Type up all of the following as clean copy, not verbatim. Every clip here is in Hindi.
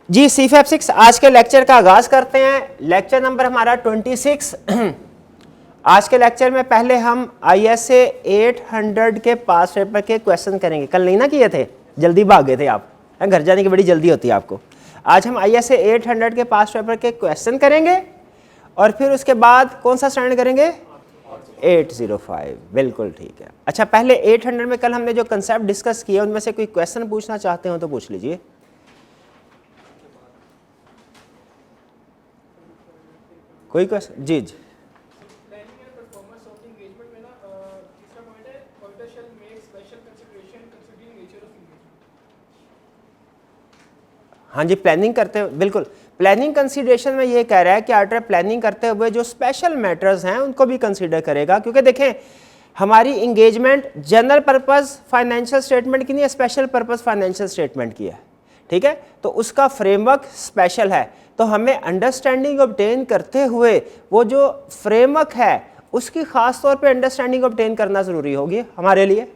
जी C5 आज के लेक्चर का आगाज करते हैं। लेक्चर नंबर हमारा 26। आज के लेक्चर में पहले हम ISA 800 के पास पेपर के क्वेश्चन करेंगे। कल नहीं ना किए थे, जल्दी भाग गए थे आप, घर जाने की बड़ी जल्दी होती है आपको। आज हम ISA 800 के पास पेपर के क्वेश्चन करेंगे और फिर उसके बाद कौन सा स्टैंड करेंगे 805। बिल्कुल ठीक है। अच्छा, पहले 800 में कल हमने जो कंसेप्ट डिस्कस किए उनमें से कोई क्वेश्चन पूछना चाहते हो तो पूछ लीजिए। कोई क्वेश्चन? जी जी। हाँ जी, प्लानिंग करते हुए बिल्कुल। प्लानिंग कंसीडरेशन में ये कह रहा है कि आर्टर प्लानिंग करते हुए जो स्पेशल मैटर्स हैं उनको भी कंसीडर करेगा, क्योंकि देखें हमारी engagement general purpose financial statement की नहीं है, स्पेशल पर्पस फाइनेंशियल स्टेटमेंट की है। ठीक है, तो उसका फ्रेमवर्क स्पेशल है, तो हमें अंडरस्टैंडिंग ऑब्टेन करते हुए वो जो फ्रेमवर्क है उसकी खास तौर पे अंडरस्टैंडिंग ऑब्टेन करना ज़रूरी होगी हमारे लिए।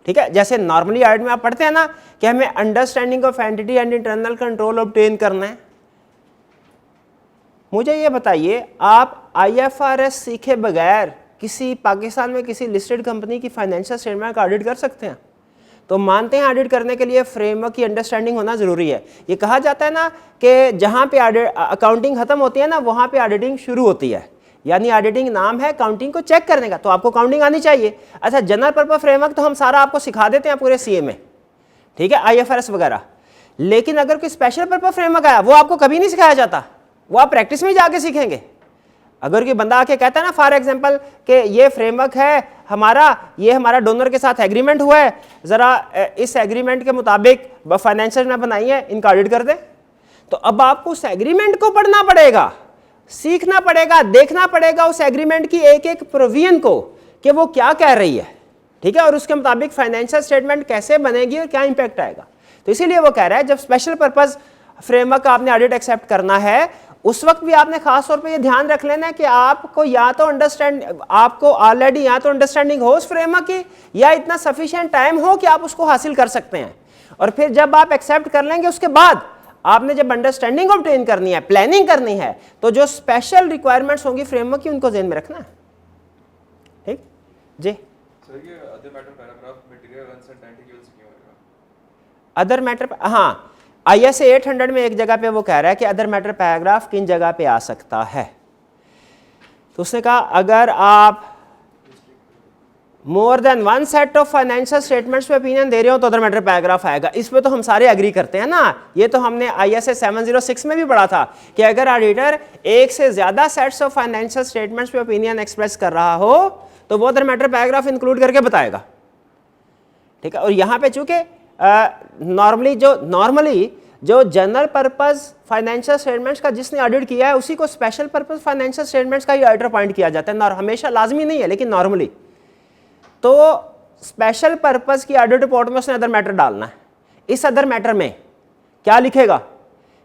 ठीक है, जैसे नॉर्मली आर्ट में आप पढ़ते हैं ना कि हमें understanding of entity and internal control obtain करना है। मुझे ये बताइए, आप IFRS सीखे बगैर किसी पाकिस्तान में किसी लिस्टेड कंपनी की फाइनेंशियल स्टेटमेंट का ऑडिट कर सकते हैं? तो मानते हैं ऑडिट करने के लिए फ्रेमवर्क की अंडरस्टैंडिंग होना जरूरी है। ये कहा जाता है ना कि जहाँ पे अकाउंटिंग खत्म होती है ना वहाँ पे ऑडिटिंग शुरू होती है, यानी ऑडिटिंग नाम है अकाउंटिंग को चेक करने का, तो आपको अकाउंटिंग आनी चाहिए। अच्छा, जनरल पर्पस फ्रेमवर्क तो हम सारा आपको सिखा देते हैं पूरे CA में, ठीक है, IFRS वगैरह। लेकिन अगर कोई स्पेशल पर्पस फ्रेमवर्क आया वो आपको कभी नहीं सिखाया जाता, वो आप प्रैक्टिस में जाके सीखेंगे। अगर कोई बंदा आके कहता है ना फॉर एग्जांपल कि ये फ्रेमवर्क है हमारा, ये हमारा डोनर के साथ एग्रीमेंट हुआ है, ज़रा इस एग्रीमेंट के मुताबिक फाइनेंशियल में बनाई है, इनका ऑडिट कर दे, तो अब आपको उस एग्रीमेंट को पढ़ना पड़ेगा, सीखना पड़ेगा, देखना पड़ेगा उस एग्रीमेंट की एक एक प्रोविजन को कि वो क्या कह रही है। ठीक है, और उसके मुताबिक फाइनेंशियल स्टेटमेंट कैसे बनेगी और क्या इंपैक्ट आएगा। तो इसीलिए वो कह रहा है जब स्पेशल पर्पस फ्रेमवर्क का आपने ऑडिट एक्सेप्ट करना है उस वक्त भी आपने खास तौर पे ये ध्यान रख लेना है कि आपको या तो आपको ऑलरेडी या तो अंडरस्टैंडिंग हो उस फ्रेमवर्क की, या इतना सफिशिएंट टाइम हो कि आप उसको हासिल कर सकते हैं। और फिर जब आप एक्सेप्ट कर लेंगे उसके बाद आपने जब अंडरस्टैंडिंग ऑब्टेन करनी है, प्लानिंग करनी है, तो जो स्पेशल रिक्वायरमेंट्स होंगी फ्रेमवर्क की उनको ध्यान में रखना है। ठीक जी। अदर मैटर, हाँ, ISA 800 में एक जगह पे वो कह रहा है कि अदर मैटर पैराग्राफ किन जगह पे आ सकता है। तो उसने कहा अगर आप more than one set of financial statements पे ओपिनियन दे रहे हो तो अदर मैटर पैराग्राफ आएगा। इस पे तो हम सारे एग्री करते हैं ना, ये तो हमने ISA 706 में भी पढ़ा था कि अगर ऑडिटर एक से ज्यादा सेट्स ऑफ फाइनेंशियल स्टेटमेंट्स पे ओपिनियन एक्सप्रेस कर रहा हो तो वो अदर मैटर पैराग्राफ इंक्लूड करके बताएगा। ठीक है, और यहाँ पे चूंकि नॉर्मली जो जनरल पर्पस फाइनेंशियल स्टेटमेंट्स का जिसने ऑडिट किया है उसी को स्पेशल पर्पस फाइनेंशियल स्टेटमेंट्स का ही ऑडिटर अपॉइंट किया जाता है। हमेशा लाजमी नहीं है लेकिन नॉर्मली तो स्पेशल पर्पस की ऑडिट रिपोर्ट में उसने अदर मैटर डालना है। इस अदर मैटर में क्या लिखेगा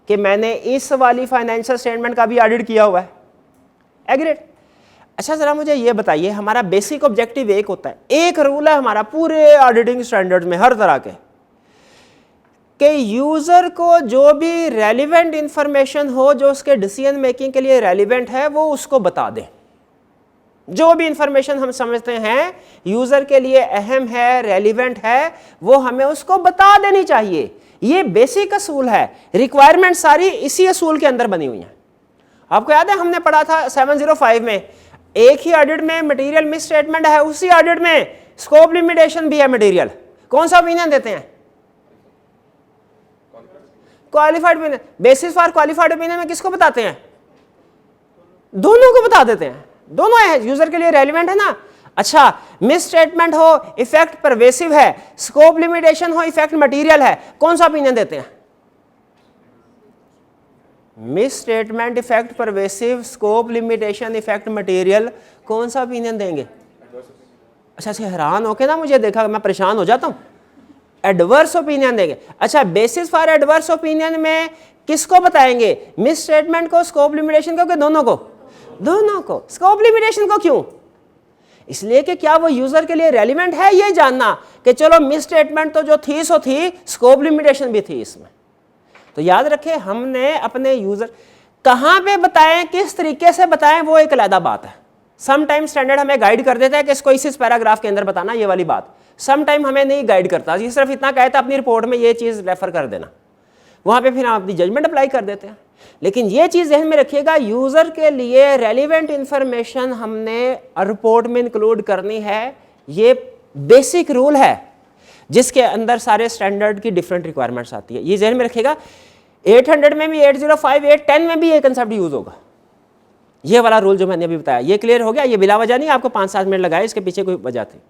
कि मैंने इस वाली फाइनेंशियल स्टेटमेंट का भी ऑडिट किया हुआ है। एग्रीड। अच्छा, जरा मुझे ये बताइए, हमारा बेसिक ऑब्जेक्टिव एक होता है, एक रूल है हमारा पूरे ऑडिटिंग स्टैंडर्ड में हर तरह के, कि यूजर को जो भी रेलिवेंट इंफॉर्मेशन हो जो उसके डिसीजन मेकिंग के लिए रेलिवेंट है वो उसको बता दें। जो भी इंफॉर्मेशन हम समझते हैं यूजर के लिए अहम है, रेलिवेंट है, वो हमें उसको बता देनी चाहिए। ये बेसिक असूल है, रिक्वायरमेंट सारी इसी असूल के अंदर बनी हुई है। आपको याद है हमने पढ़ा था 705 में, एक ही ऑडिट में मटेरियल मिस स्टेटमेंट है, उसी ऑडिट में स्कोप लिमिटेशन भी है मटेरियल। कौन सा ओपिनियन देते हैं? Qualified opinion. Basis for qualified opinion में किसको बताते हैं? दोनों को बता देते हैं, दोनों है, यूजर के लिए रेलिवेंट है ना। अच्छा, मिस स्टेटमेंट हो इफेक्ट परवेसिव है, स्कोप लिमिटेशन हो इफेक्ट मटेरियल है, कौन सा ओपिनियन देते हैं? Miss statement effect pervasive, scope limitation effect material, कौन सा ओपिनियन देंगे? अच्छा, हैरान होके ना मुझे देखा, मैं परेशान हो जाता हूं। एडवर्स ओपिनियन देंगे। अच्छा, बेसिस फॉर एडवर्स ओपिनियन में किसको बताएंगे? मिस स्टेटमेंट को, स्कोप लिमिटेशन को, कि दोनों को? दोनों को। स्कोप लिमिटेशन को क्यों? इसलिए कि क्या वो यूजर के लिए रेलिवेंट है ये जानना कि चलो मिस स्टेटमेंट तो जो थी सो थी, स्कोप लिमिटेशन भी थी इसमें। तो याद रखें, हमने अपने यूजर कहाँ पे बताएं, किस तरीके से बताएं, वो एक अलग बात है। सम टाइम स्टैंडर्ड हमें गाइड कर देता है कि इसको इस पैराग्राफ के अंदर बताना, ये वाली बात। सम टाइम हमें नहीं गाइड करता, ये सिर्फ इतना कहता अपनी रिपोर्ट में ये चीज़ रेफर कर देना, वहाँ पे फिर आप अपनी जजमेंट अप्लाई कर देते हैं। लेकिन ये चीज़ ध्यान में रखिएगा, यूज़र के लिए रेलिवेंट इंफॉर्मेशन हमने रिपोर्ट में इंक्लूड करनी है। ये बेसिक रूल है जिसके अंदर सारे स्टैंडर्ड की डिफरेंट रिक्वायरमेंट्स आती है। ये ध्यान में रखिएगा, 800 में भी, 805, 810 में भी ये कंसेप्ट यूज होगा। ये वाला रूल जो मैंने अभी बताया, ये क्लियर हो गया। ये बिला वजह नहीं, आपको 5-7 मिनट लगाए, इसके पीछे कोई वजह थी,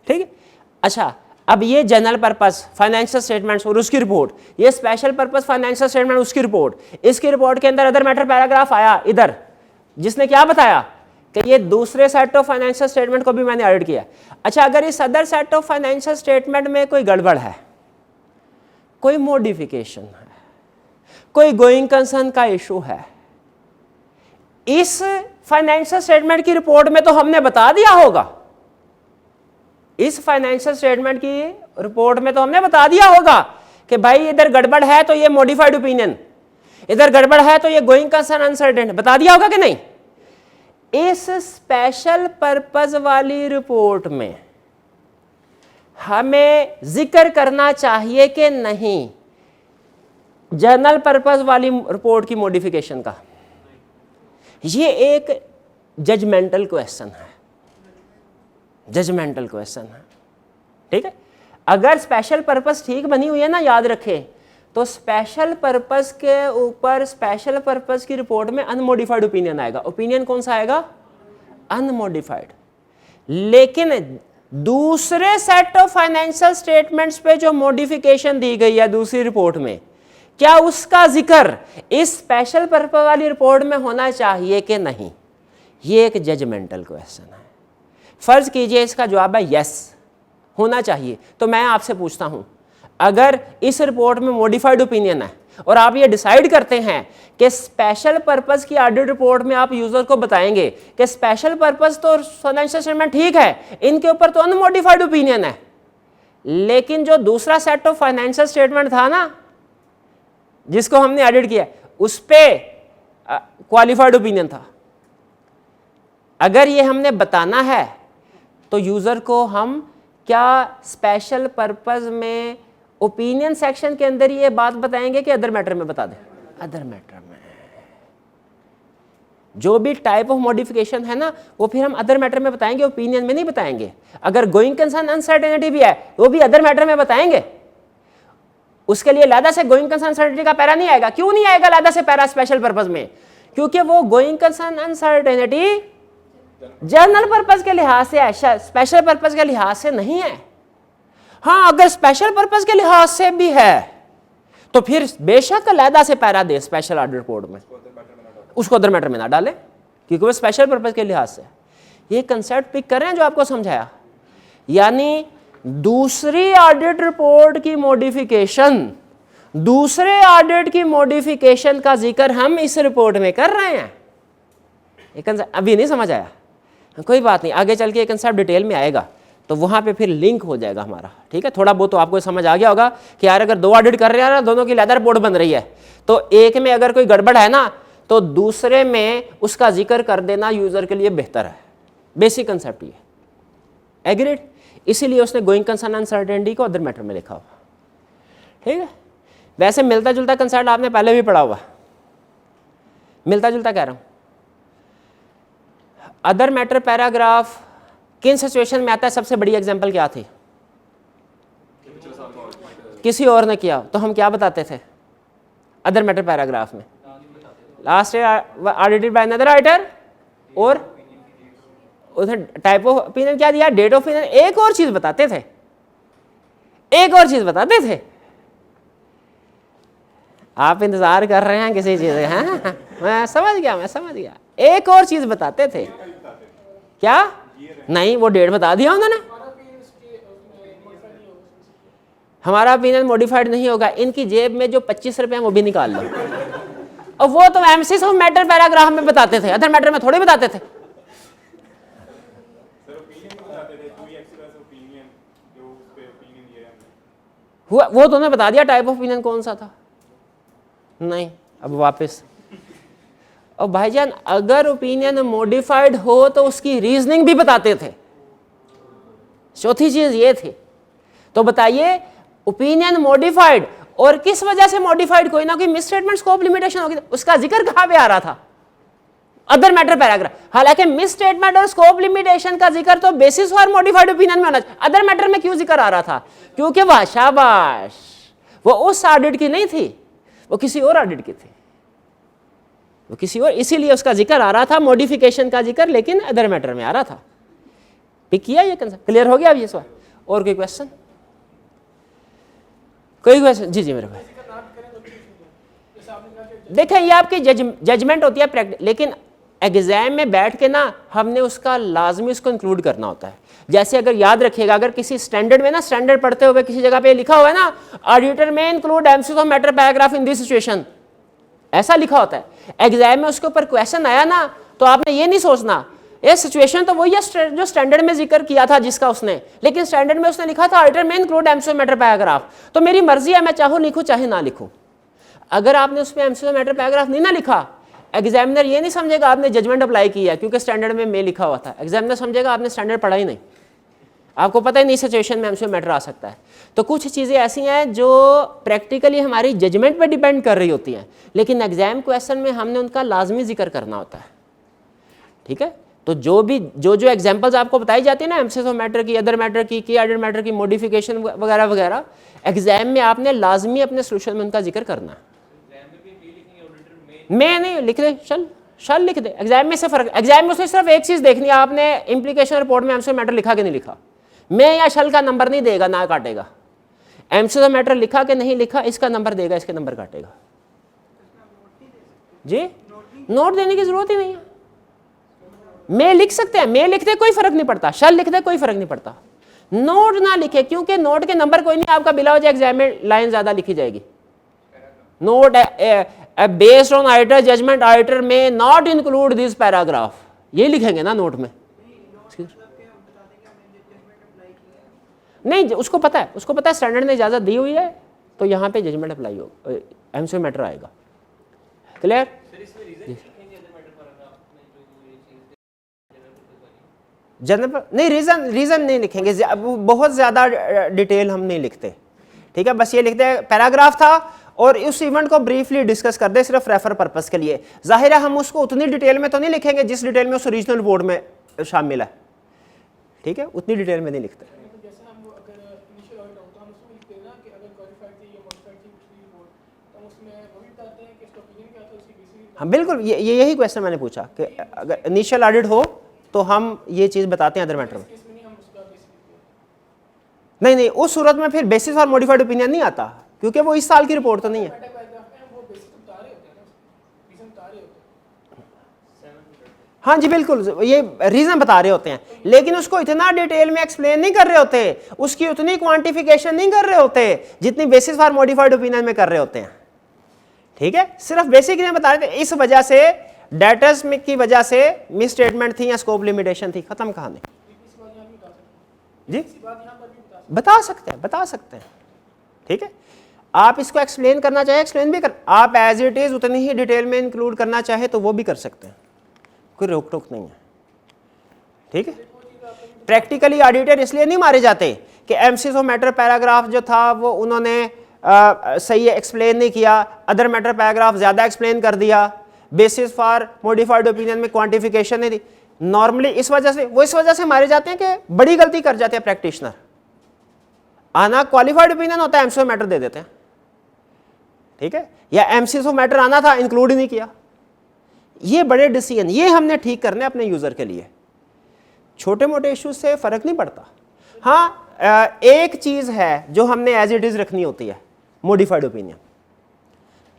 ठीक है। अच्छा, अब ये जनरल पर्पस फाइनेंशियल स्टेटमेंट्स और उसकी रिपोर्ट, ये स्पेशल पर्पस फाइनेंशियल स्टेटमेंट उसकी रिपोर्ट, इसकी रिपोर्ट के अंदर अदर मैटर पैराग्राफ आया इधर, जिसने क्या बताया कि ये दूसरे सेट ऑफ फाइनेंशियल स्टेटमेंट को भी मैंने एडिट किया। अच्छा, अगर इस other set of financial statement में कोई गड़बड़ है, कोई मॉडिफिकेशन है, कोई गोइंग कंसर्न का इशू है, इस फाइनेंशियल स्टेटमेंट की रिपोर्ट में तो हमने बता दिया होगा, इस फाइनेंशियल स्टेटमेंट की रिपोर्ट में तो हमने बता दिया होगा कि भाई इधर गड़बड़ है तो ये मॉडिफाइड ओपिनियन, इधर गड़बड़ है तो ये गोइंग कंसर्न अनसर्टेन, बता दिया होगा कि नहीं। इस स्पेशल पर्पस वाली रिपोर्ट में हमें जिक्र करना चाहिए कि नहीं जनरल पर्पस वाली रिपोर्ट की मॉडिफिकेशन का? ये एक जजमेंटल क्वेश्चन है, जजमेंटल क्वेश्चन है, ठीक है। अगर स्पेशल पर्पस ठीक बनी हुई है ना, याद रखें, तो स्पेशल पर्पस के ऊपर स्पेशल पर्पस की रिपोर्ट में अनमोडिफाइड ओपिनियन आएगा। ओपिनियन कौन सा आएगा? अनमोडिफाइड। लेकिन दूसरे सेट ऑफ फाइनेंशियल स्टेटमेंट्स पे जो मॉडिफिकेशन दी गई है दूसरी रिपोर्ट में, क्या उसका जिक्र इस स्पेशल पर्पस वाली रिपोर्ट में होना चाहिए कि नहीं? ये एक जजमेंटल क्वेश्चन है। फर्ज कीजिए इसका जवाब है यस, होना चाहिए। तो मैं आपसे पूछता हूं, अगर इस रिपोर्ट में मॉडिफाइड ओपिनियन है और आप ये डिसाइड करते हैं कि स्पेशल पर्पस की ऑडिट रिपोर्ट में आप यूजर को बताएंगे कि स्पेशल पर्पस तो फाइनेंशियल स्टेटमेंट ठीक है, इनके ऊपर तो अनमोडिफाइड ओपिनियन है, लेकिन जो दूसरा सेट ऑफ फाइनेंशियल स्टेटमेंट था ना जिसको हमने ऑडिट किया, उस पे क्वालिफाइड ओपिनियन था, अगर ये हमने बताना है तो यूजर को हम क्या स्पेशल पर्पस में ओपिनियन सेक्शन के अंदर ये बात बताएंगे कि अदर मैटर में बता दें? अदर मैटर में जो भी टाइप ऑफ मॉडिफिकेशन है ना, वो फिर हम अदर मैटर में बताएंगे, ओपिनियन में नहीं बताएंगे। अगर गोइंग कंसर्न अनसर्टेनिटी भी है वो भी अदर मैटर में बताएंगे। उसके लिए लादा से गोइंग कंसर्न अनसर्टेनिटी का पैरा नहीं आएगा। क्यों नहीं आएगा लादा से पैरा स्पेशल पर्पस में? क्योंकि वो going concern uncertainty general purpose के लिहाज से है, स्पेशल पर्पस के लिहाज से नहीं है। हाँ, अगर स्पेशल पर्पस के लिहाज से भी है तो फिर बेशक अलहदा से पैरा दे स्पेशल ऑडिट रिपोर्ट में, उसको अदर मैटर में ना डाले, क्योंकि वो स्पेशल पर्पस के लिहाज से। ये कंसेप्ट पिक कर रहे हैं जो आपको समझाया, यानी दूसरी ऑडिट रिपोर्ट की मॉडिफिकेशन, दूसरे ऑडिट की मॉडिफिकेशन का जिक्र हम इस रिपोर्ट में कर रहे हैं। ये कंसेप्ट अभी नहीं समझ आया? कोई बात नहीं, आगे चल के ये कंसेप्ट डिटेल में आएगा तो वहाँ पे फिर लिंक हो जाएगा हमारा, ठीक है। थोड़ा बहुत तो आपको समझ आ गया होगा कि यार अगर दो ऑडिट कर रहे हैं ना, दोनों की अलग रिपोर्ट बन रही है, तो एक में अगर कोई गड़बड़ है ना तो दूसरे में उसका जिक्र कर देना यूजर के लिए बेहतर है। बेसिक कंसेप्ट ये, एग्रीड? इसीलिए उसने गोइंग कंसर्न अनसर्टेनिटी को अदर मैटर में लिखा हुआ, ठीक है। वैसे मिलता जुलता कंसेप्ट आपने पहले भी पढ़ा हुआ, मिलता जुलता कह रहा हूँ। अदर मैटर पैराग्राफ किन सिचुएशन में आता है? सबसे बड़ी एग्जांपल क्या थी? किसी और ने किया तो हम क्या बताते थे अदर मैटर पैराग्राफ में? Last audited by another writer, और उधर टाइप ऑफ ओपिनियन क्या दिया? Date of opinion. एक और चीज बताते थे, एक और चीज बताते थे। आप इंतजार कर रहे हैं किसी चीज का? हाँ, मैं समझ गया, मैं समझ गया। एक और चीज बताते थे, क्या? नहीं, वो डेट बता दिया उन्होंने। हमारा ओपिनियन मॉडिफाइड नहीं होगा, इनकी जेब में जो 25 रुपए हैं वो भी निकाल लो। और वो तो एम्फेसिस ऑफ मैटर पैराग्राफ में बताते थे, अदर मैटर में थोड़े बताते थे। वो तो उन्होंने बता दिया टाइप ऑफ ओपिनियन कौन सा था। नहीं, अब वापस। और भाईजान अगर ओपिनियन मॉडिफाइड हो तो उसकी रीजनिंग भी बताते थे। चौथी चीज ये थी। तो बताइए ओपिनियन मॉडिफाइड, और किस वजह से मॉडिफाइड, कोई ना कोई मिसस्टेटमेंट स्कोप लिमिटेशन होगी, उसका जिक्र कहां पे आ रहा था? Other matter paragraph. हालांकि मिसस्टेटमेंट और स्कोप लिमिटेशन का जिक्र तो बेसिस फॉर मॉडिफाइड ओपिनियन में होना चाहिए, अदर मैटर में क्यों जिक्र आ रहा था? क्योंकि वह शाबाश, वो उस ऑडिट की नहीं थी, वो किसी और ऑडिट की थी, वो किसी और, इसीलिए उसका जिक्र आ रहा था, मॉडिफिकेशन का जिक्र, लेकिन अदर मैटर में आ रहा था। पिक किया ये कंसेप्ट? क्लियर हो गया अब ये सवाल? और कोई क्वेश्चन? कोई क्वेश्चन? जी जी मेरे भाई। देखें ये आपकी जजमेंट होती है प्रैक्टिस, लेकिन एग्जाम में बैठ के ना हमने उसका लाजमी उसको इंक्लूड करना होता है। जैसे अगर याद रखिएगा, अगर किसी स्टैंडर्ड में ना, स्टैंडर्ड पढ़ते हुए किसी जगह पे लिखा हुआ है ना, ऑडिटर में include MCQ of matter paragraph in this situation, ऐसा लिखा होता है। एग्जाम में उसके ऊपर क्वेश्चन आया ना, तो आपने ये नहीं सोचना ये सिचुएशन तो वही है जो स्टैंडर्ड में जिक्र किया था जिसका उसने, लेकिन स्टैंडर्ड में उसने लिखा था ऑडिटर में इंक्लूड एमसीक्यू मैटर पैराग्राफ, तो मेरी मर्जी है मैं चाहूँ लिखूँ चाहे ना लिखूँ। अगर आपने उसमें एमसीक्यू मैटर पैराग्राफ नहीं ना लिखा, एग्जामिनर ये नहीं समझेगा आपने जजमेंट अप्लाई किया, क्योंकि स्टैंडर्ड में लिखा हुआ था। एग्जामिनर समझेगा आपने स्टैंडर्ड पढ़ा ही नहीं, आपको पता ही नहीं सिचुएशन में एमसीक्यू मैटर आ सकता है। तो कुछ चीज़ें ऐसी हैं जो प्रैक्टिकली हमारी जजमेंट पे डिपेंड कर रही होती हैं, लेकिन एग्जाम क्वेश्चन में हमने उनका लाजमी जिक्र करना होता है। ठीक है, तो जो एग्जांपल्स आपको बताई जाती है ना, एमसीक्यू मैटर की, अदर मैटर की ऑडिट मैटर की, मॉडिफिकेशन वगैरह वगैरह, एग्जाम में आपने लाजमी अपने सोल्यूशन में उनका जिक्र करना है। मैं नहीं लिख दे, शल लिख दे, एग्जाम में से फर्क, एग्जाम में उसने सिर्फ एक चीज देखनी है, आपने इंप्लीकेशन रिपोर्ट में एमसीक्यू मैटर लिखा कि नहीं लिखा। मैं या शल का नंबर नहीं देगा, ना काटेगा। एमसीक्यू मैटर लिखा कि नहीं लिखा इसका नंबर देगा, इसके नंबर काटेगा। जी नोट देने की जरूरत ही नहीं है। मैं लिख सकते हैं, मैं लिख दे कोई फर्क नहीं पड़ता, शल लिख दे कोई फर्क नहीं पड़ता, नोट ना लिखे, क्योंकि नोट के नंबर कोई नहीं, आपका बिला हो जाए एग्जाम में लाइन ज्यादा लिखी जाएगी। Note based on auditor judgement auditor may not include this paragraph, ये लिखेंगे ना नोट में। नहीं उसको पता है, उसको पता है स्टैंडर्ड ने इजाजत दी हुई है, तो यहाँ पे जजमेंट अप्लाई हो, एमसीक्यू मैटर आएगा। क्लियर? जनरल नहीं, रीजन नहीं लिखेंगे, बहुत ज्यादा डिटेल हम नहीं लिखते। ठीक है, बस ये लिखते हैं पैराग्राफ था और उस इवेंट को ब्रीफली डिस्कस कर दे, सिर्फ रेफर पर्पस के लिए। जाहिर है हम उसको उतनी डिटेल में तो नहीं लिखेंगे जिस डिटेल में उस रीजनल रिपोर्ट में शामिल है। ठीक है, उतनी डिटेल में नहीं लिखते। हाँ बिल्कुल, ये यही क्वेश्चन मैंने पूछा कि अगर इनिशियल ऑडिट हो तो हम ये चीज बताते हैं अदर मैटर में। नहीं, उस सूरत में फिर बेसिस और मॉडिफाइड ओपिनियन नहीं आता, क्योंकि वो इस साल की रिपोर्ट तो नहीं है। हाँ जी बिल्कुल, ये रीजन बता रहे होते हैं, लेकिन उसको इतना डिटेल में एक्सप्लेन नहीं कर रहे होते, उसकी उतनी क्वांटिफिकेशन नहीं कर रहे होते जितनी बेसिस फॉर मॉडिफाइड ओपिनियन में कर रहे होते हैं। ठीक है, सिर्फ बेसिक नहीं बता रहे थे, इस वजह से डेटर्स में की वजह से मिस स्टेटमेंट थी या स्कोप लिमिटेशन थी, खत्म कहानी। जी बता सकते हैं। ठीक है, आप इसको एक्सप्लेन करना चाहे एक्सप्लेन भी कर, आप एज इट इज उतनी ही डिटेल में इंक्लूड करना चाहे तो वो भी कर सकते हैं, कोई रोक टोक नहीं है। ठीक है, प्रैक्टिकली ऑडिटर इसलिए नहीं मारे जाते कि एमसीक्यू मैटर पैराग्राफ जो था वो उन्होंने सही एक्सप्लेन नहीं किया, अदर मैटर पैराग्राफ ज्यादा एक्सप्लेन कर दिया, बेसिस फॉर मॉडिफाइड ओपिनियन में क्वांटिफिकेशन नहीं दी। नॉर्मली इस वजह से मारे जाते हैं कि बड़ी गलती कर जाते हैं प्रैक्टिशनर, आना क्वालिफाइड ओपिनियन होता है, एमसीक्यू मैटर दे देते हैं। ठीक है, या एमसीक्यू मैटर आना था इंक्लूड ही नहीं किया। ये बड़े डिसीजन ये हमने ठीक करने अपने यूजर के लिए, छोटे मोटे इश्यूज से फर्क नहीं पड़ता। हाँ एक चीज है जो हमने एज इट इज रखनी होती है, मॉडिफाइड ओपिनियन।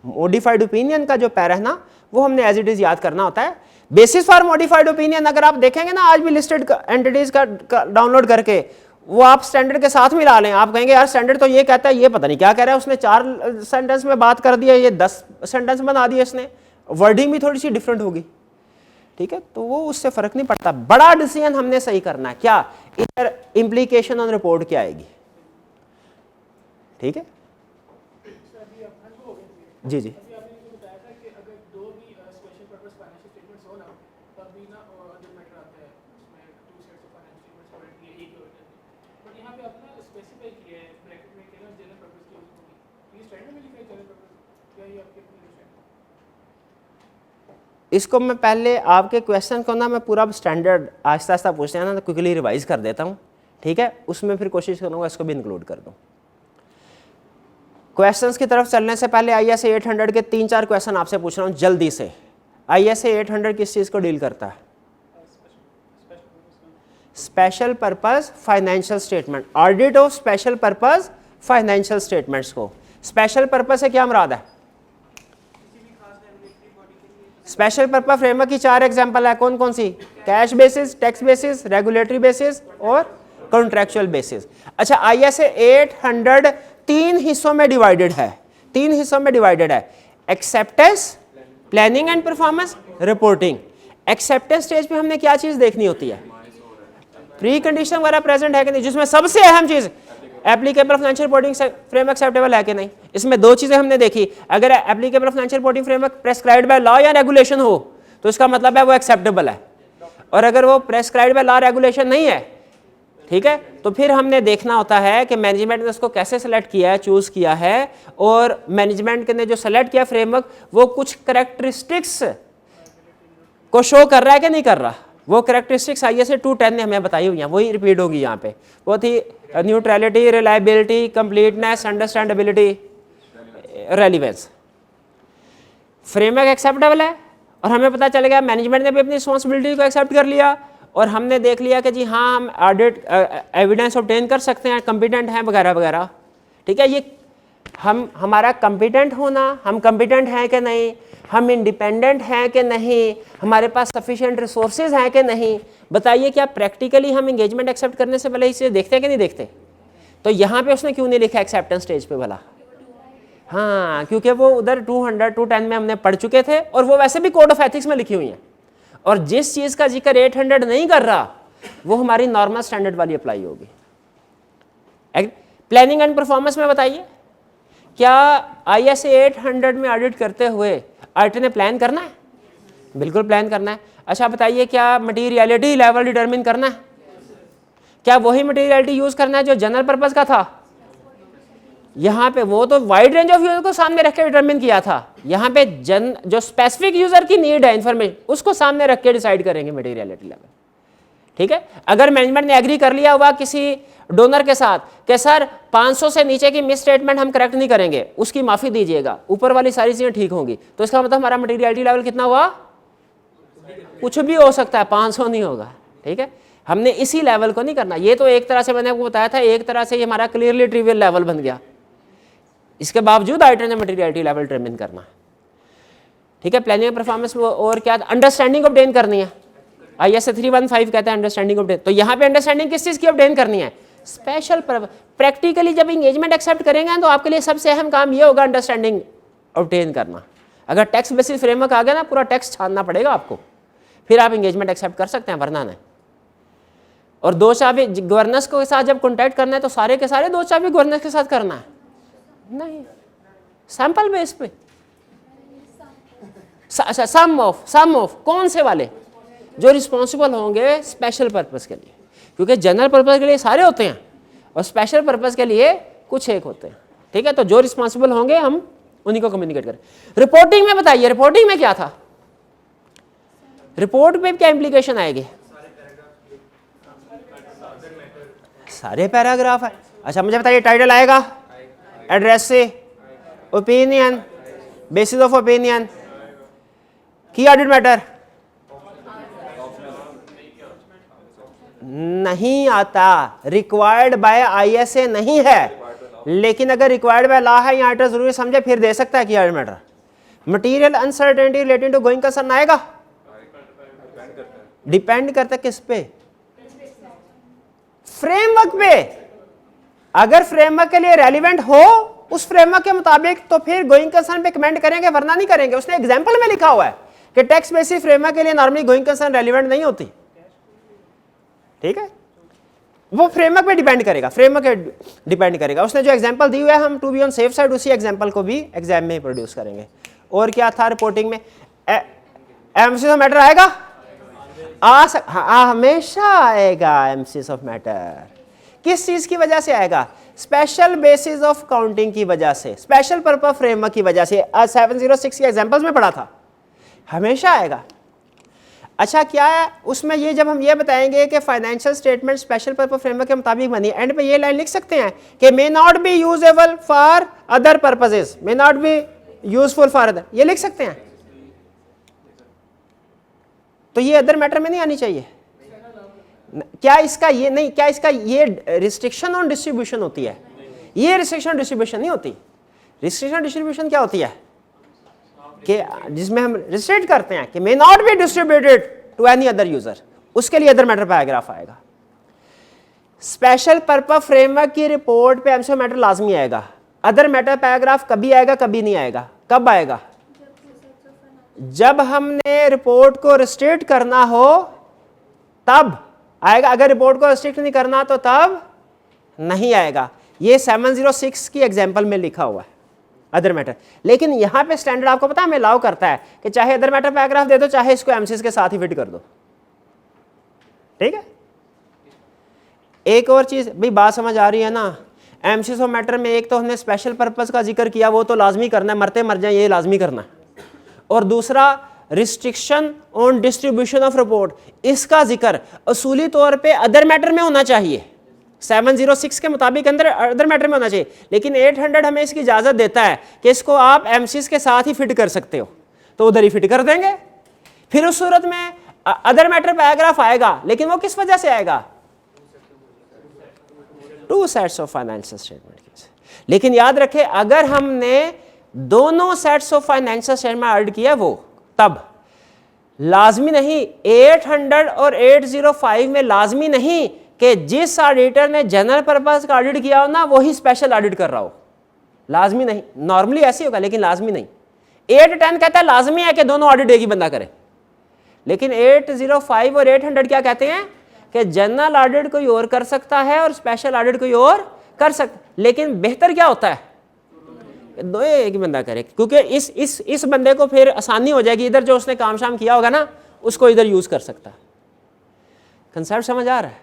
मॉडिफाइड ओपिनियन का जो पैरा है ना, वो हमने एज इट इज याद करना होता है। बेसिस फॉर मॉडिफाइड ओपिनियन अगर आप देखेंगे ना, आज भी लिस्टेड एंटिटीज का डाउनलोड करके वो आप स्टैंडर्ड के साथ मिला लें, आप कहेंगे यार स्टैंडर्ड तो ये कहता है, ये पता नहीं क्या कह रहा है, उसने 4 सेंटेंस में बात कर दिया, ये 10 सेंटेंस बना दिया इसने, वर्डिंग भी थोड़ी सी डिफरेंट होगी। ठीक है, तो वो उससे फर्क नहीं पड़ता। बड़ा डिसीजन हमने सही करना है, क्या इधर इंप्लीकेशन ऑन रिपोर्ट क्या आएगी। ठीक है जी जी इसको मैं पहले आपके क्वेश्चन को ना मैं पूरा स्टैंडर्ड आहिस्ता आहिस्ता पूछते हैं ना तो क्विकली रिवाइज कर देता हूँ, ठीक है, उसमें फिर कोशिश करूँगा इसको भी इंक्लूड कर दूँ। क्वेश्चंस की तरफ चलने से पहले ISA 800 के 3-4 क्वेश्चन आपसे पूछ रहा हूँ जल्दी से। ISA 800 किस चीज़ को डील करता है? Special purpose financial statement, audit of special purpose financial statements को। स्पेशल पर्पस से क्या मुराद है? स्पेशल पर्पस फ्रेमवर्क की 4 एग्जांपल है, कौन कौन सी? Cash basis, tax basis, regulatory basis और कॉन्ट्रैक्चुअल बेसिस। अच्छा, ISA 800 3 हिस्सों में डिवाइडेड है, 3 हिस्सों में डिवाइडेड है, acceptance, planning and performance, reporting. Acceptance stage पे हमने क्या चीज देखनी होती है? प्री कंडीशन वगैरह प्रेजेंट है कि नहीं, जिसमें सबसे अहम चीज applicable financial reporting framework acceptable है कि नहीं। इसमें 2 चीजें हमने देखी, अगर applicable financial reporting framework prescribed by law या रेगुलेशन हो तो इसका मतलब है वो एक्सेप्टेबल है, और अगर वो प्रेस्क्राइब्ड बाय लॉ रेगुलेशन नहीं है, ठीक है, तो फिर हमने देखना होता है कि मैनेजमेंट ने उसको कैसे सेलेक्ट किया है, चूज किया है, और मैनेजमेंट ने जो सेलेक्ट किया फ्रेमवर्क वो कुछ करेक्टरिस्टिक्स को शो कर रहा है कि नहीं कर रहा। वो करेक्टरिस्टिक्स ISA 210 ने हमें बताई हुई हैं, वही रिपीट होगी यहाँ पे। वो थी neutrality, reliability, completeness, understandability, relevance. Framework acceptable है और हमें पता चल गया मैनेजमेंट ने भी अपनी रिस्पॉन्सिबिलिटी को एक्सेप्ट कर लिया, और हमने देख लिया कि जी हाँ हम ऑडिट एविडेंस ऑब्टेन कर सकते हैं, कॉम्पिटेंट हैं वगैरह वगैरह, ठीक है। ये हमारा कॉम्पिटेंट होना, हम कॉम्पिटेंट हैं कि नहीं, हम इंडिपेंडेंट हैं कि नहीं, हमारे पास सफिशिएंट रिसोर्सेज हैं कि नहीं, बताइए क्या प्रैक्टिकली हम एंगेजमेंट एक्सेप्ट करने से पहले इसे देखते हैं कि नहीं देखते। तो यहाँ पे उसने क्यों नहीं लिखा एक्सेप्टेंस स्टेज पे भला? हाँ, क्योंकि वो उधर 210 में हमने पढ़ चुके थे, और वो वैसे भी कोड ऑफ एथिक्स में लिखी हुई हैं, और जिस चीज़ का जिक्र 800 नहीं कर रहा वो हमारी नॉर्मल स्टैंडर्ड वाली अप्लाई होगी। प्लानिंग एंड परफॉर्मेंस में बताइए, क्या ISA 800 में ऑडिट करते हुए ऑडिटर ने प्लान करना है? बिल्कुल प्लान करना है। अच्छा बताइए, क्या मटीरियलिटी लेवल डिटरमिन करना है? क्या वही मटीरियलिटी यूज करना है जो जनरल पर्पस का था? यहाँ पे वो तो वाइड रेंज ऑफ यूजर को सामने रख के डिटरमिन किया था, यहाँ पे जो स्पेसिफिक यूजर की नीड है इंफॉर्मेशन उसको सामने रख के डिसाइड करेंगे मटीरियलिटी लेवल, ठीक है। अगर मैनेजमेंट ने एग्री कर लिया हुआ किसी डोनर के साथ कि सर 500 से नीचे की मिस स्टेटमेंट हम करेक्ट नहीं करेंगे, उसकी माफी दीजिएगा, ऊपर वाली सारी चीजें ठीक होंगी, तो इसका मतलब हमारा मटीरियलिटी लेवल कितना हुआ? कुछ भी हो सकता है, 500 नहीं होगा, ठीक है। हमने इसी लेवल को नहीं करना। ये तो एक तरह से मैंने आपको बताया था, एक तरह से ये हमारा क्लियरली ट्रिवियल लेवल बन गया। इसके बावजूद ऑडिटर ने मटीरियलिटी लेवल डिटरमिन करना, ठीक है। प्लानिंग परफॉर्मेंस और क्या? अंडरस्टैंडिंग ऑब्टेन करनी है। ISA 315 कहता है अंडरस्टैंडिंग ऑब्टेन। तो यहाँ पे अंडरस्टैंडिंग किस चीज की ऑब्टेन करनी है? स्पेशल प्रैक्टिकली जब इंगेजमेंट एक्सेप्ट करेंगे तो आपके लिए सबसे अहम काम ये होगा अंडरस्टैंडिंग ऑब्टेन करना। अगर टैक्स बेसिस फ्रेमवर्क आ गया ना, पूरा टैक्स छानना पड़ेगा आपको, फिर आप इंगेजमेंट एक्सेप्ट कर सकते हैं, वरना नहीं। और 2 चाबी गवर्नेंस के साथ जब कॉन्टैक्ट करना है तो सारे के सारे 2 चाबी गवर्नेंस के साथ करना है, नहीं सैंपल बेस पे। सम ऑफ कौन से वाले? जो रिस्पॉन्सिबल होंगे स्पेशल पर्पस के लिए, क्योंकि जनरल पर्पस के लिए सारे होते हैं और स्पेशल पर्पस के लिए कुछ एक होते हैं, ठीक है। तो जो रिस्पॉन्सिबल होंगे हम उन्हीं को कम्युनिकेट करें। रिपोर्टिंग में बताइए, रिपोर्टिंग में क्या था? रिपोर्ट में क्या इंप्लीकेशन आएगी? सारे पैराग्राफ है। अच्छा मुझे बताइए, टाइटल आएगा, एड्रेस से, ओपिनियन, बेसिस ऑफ ओपिनियन, की ऑडिट मैटर नहीं आता, रिक्वायर्ड बाय ISA नहीं है, लेकिन अगर रिक्वायर्ड बाय लॉ है या ऑडिटर जरूरी समझे फिर दे सकता है की audit matter. Material uncertainty relating to going concern आएगा? डिपेंड करता है किस पे? फ्रेमवर्क पे। अगर फ्रेमवर्क के लिए रेलिवेंट हो उस फ्रेमवर्क के मुताबिक तो फिर गोइंग कंसर्न पे कमेंट करेंगे, वरना नहीं करेंगे। उसने एग्जांपल में लिखा हुआ है कि टैक्स बेसिस फ्रेमवर्क के लिए नॉर्मली गोइंग कंसर्न रेलिवेंट नहीं होती, ठीक है। वो फ्रेमवर्क पे डिपेंड करेगा, फ्रेमवर्क पे डिपेंड करेगा। उसने जो एग्जांपल दी हुआ है, हम to be on safe side उसी एग्जांपल को भी एग्जाम में ही प्रोड्यूस करेंगे। और क्या था रिपोर्टिंग में? एमसीज ऑफ मैटर आएगा? हमेशा आएगा एमसीज ऑफ मैटर। किस चीज की वजह से आएगा? स्पेशल बेसिस ऑफ काउंटिंग की वजह से, स्पेशल पर्पस फ्रेमवर्क की वजह से, 706 के एग्जांपल्स में पढ़ा था, हमेशा आएगा। अच्छा क्या है उसमें, ये जब हम ये बताएंगे कि financial statement special purpose framework के मुताबिक बनी, एंड पे ये लाइन लिख सकते हैं कि may not B usable for other purposes, may not be useful for other, ये लिख सकते हैं। तो ये अदर मैटर में नहीं आनी चाहिए। क्या इसका ये नहीं, क्या इसका ये रिस्ट्रिक्शन ऑन डिस्ट्रीब्यूशन होती है? ये रिस्ट्रिक्शन डिस्ट्रीब्यूशन नहीं होती। रिस्ट्रिक्शन डिस्ट्रीब्यूशन क्या होती है कि जिसमें हम रिस्ट्रिक्ट करते हैं कि may not be distributed to any other user, उसके लिए अदर मैटर पैराग्राफ आएगा। स्पेशल पर्पस फ्रेमवर्क की रिपोर्ट पे एमसीक्यू मैटर लाजमी आएगा। अदर मैटर पैराग्राफ कभी आएगा, कभी नहीं आएगा। कब आएगा? जब हमने रिपोर्ट को रिस्ट्रिक्ट करना हो तब आएगा। अगर रिपोर्ट को रिस्ट्रिक्ट नहीं करना तो तब नहीं आएगा। ये 706 की एग्जांपल में लिखा हुआ है अदर मैटर। लेकिन यहां पे स्टैंडर्ड आपको पता है हमें अलाउ करता है कि चाहे अदर मैटर पैराग्राफ दे दो, चाहे इसको एमसीस के साथ ही फिट कर दो। ठीक है। एक और चीज भाई, बात समझ आ रही है ना? एमसीस ऑफ मैटर में एक तो हमने स्पेशल पर्पस का जिक्र किया, वो तो लाजमी करना है, मरते मर जाए ये लाजमी करना है। और दूसरा restriction on distribution of report, इसका जिक्र असूली तौर पे अदर मैटर में होना चाहिए, 706 के मुताबिक अंदर अदर मैटर में होना चाहिए। लेकिन 800 हमें इसकी इजाजत देता है कि इसको आप एमसीस के साथ ही फिट कर सकते हो, तो उधर ही फिट कर देंगे। फिर उस सूरत में अदर मैटर पैराग्राफ आएगा, लेकिन वो किस वजह से आएगा? Two sets of financial statement. लेकिन याद रखें, अगर हमने दोनों sets of financial statement add किया वो तब लाजमी नहीं, 800 और 805 में लाजमी नहीं कि जिस ऑडिटर ने जनरल पर्पस का ऑडिट किया हो ना वही स्पेशल ऑडिट कर रहा हो, लाजमी नहीं। नॉर्मली ऐसे होगा लेकिन लाजमी नहीं। 810 कहता है लाजमी है कि दोनों ऑडिट एक ही बंदा करे, लेकिन 805 और 800 क्या कहते हैं कि जनरल ऑडिट कोई और कर सकता है और स्पेशल ऑडिट कोई और कर सकता। लेकिन बेहतर क्या होता है? दो एक ही बंदा करे, क्योंकि इस बंदे को फिर आसानी हो जाएगी, इधर जो उसने काम शाम किया होगा ना उसको इधर यूज कर सकता है। कंसेप्ट समझ आ रहा है?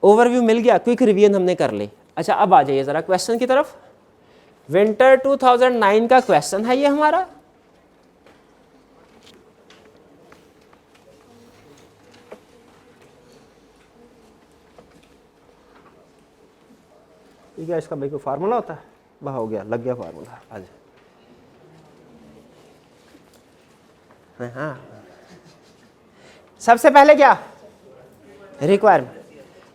ओवरव्यू मिल गया, क्विक रिवीजन हमने कर ली। अच्छा अब आ जाइए जरा क्वेश्चन की तरफ। विंटर 2009 का क्वेश्चन है ये हमारा। ठीक है, इसका भाई कोई फार्मूला होता है? वह हो गया, लग गया फार्मूला। आज हाँ, सबसे पहले क्या requirement,